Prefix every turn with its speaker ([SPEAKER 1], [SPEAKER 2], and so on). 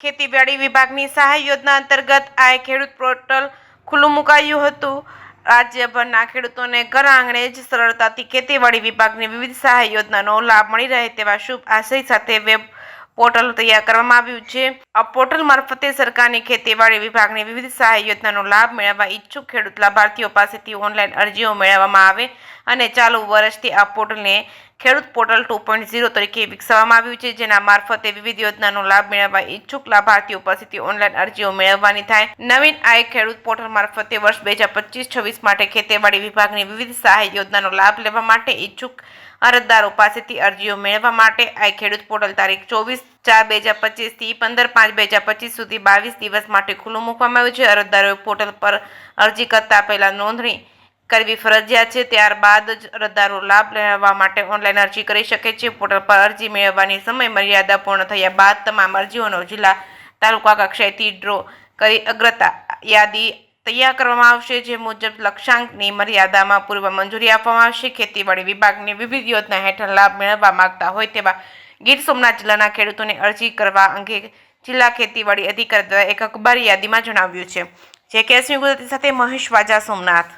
[SPEAKER 1] ખેતીવાડી વિભાગની સહાય યોજના અંતર્ગત આ ખેડૂત પોર્ટલ ખુલ્લું મુકાયું હતું। રાજ્યભરના ખેડૂતોને ઘર આંગણે જ સરળતાથી ખેતીવાડી વિભાગની વિવિધ સહાય યોજનાનો લાભ મળી રહે તેવા શુભ આશય સાથે વેબ પોર્ટલ તૈયાર કરવામાં આવ્યું છે। આ પોર્ટલ મારફતે સરકારની ખેતીવાડી વિભાગની વિવિધ સહાય યોજનાનો લાભ મેળવવા ઈચ્છુક ખેડૂત લાભાર્થીઓ પાસેથી ઓનલાઈન અરજીઓ મેળવવામાં આવે અને ચાલુ વર્ષથી આ પોર્ટલને ખેડૂત પોર્ટલ 2.0 તરીકે વિકસાવવામાં આવ્યું છે, જેના મારફતે વિવિધ યોજનાનો લાભ મેળવવા ઈચ્છુક લાભાર્થીઓ પાસેથી ઓનલાઈન અરજીઓ મેળવવાની થાય। નવીન આ ખેડૂત પોર્ટલ મારફતે વર્ષ 2025-26 માટે ખેતીવાડી વિભાગની વિવિધ સહાય યોજનાનો લાભ લેવા માટે ઈચ્છુક અરજદારો પાસેથી અરજીઓ મેળવવા માટે આ ખેડૂત પોર્ટલ તારીખ 24/4/2025 થી 15/5/2025 સુધી 22 દિવસ માટે ખુલ્લું મૂકવામાં આવ્યું છે। અરજદારોએ પોર્ટલ પર અરજી કરતા પહેલા નોંધણી કરવી ફરજિયાત છે। ત્યારબાદ જ અરજદારો લાભ લેવા માટે ઓનલાઈન અરજી કરી શકે છે। પોર્ટલ પર અરજી મેળવવાની સમય મર્યાદા પૂર્ણ થયા બાદ તમામ અરજીઓનો જિલ્લા તાલુકા કક્ષાએથી ડ્રો કરી અગ્રતા યાદી તૈયાર કરવામાં આવશે, જે મુજબ લક્ષ્યાંકની મર્યાદામાં પૂર્વ મંજૂરી આપવામાં આવશે। ખેતીવાડી વિભાગની વિવિધ યોજના હેઠળ લાભ મેળવવા માંગતા હોય તેવા ગીર સોમનાથ જિલ્લાના ખેડૂતોને અરજી કરવા અંગે જિલ્લા ખેતીવાડી અધિકારી દ્વારા એક અખબારી યાદીમાં જણાવ્યું છે। જે કેસમી ગુજરાતી સાથે મહેશ વાજા, સોમનાથ।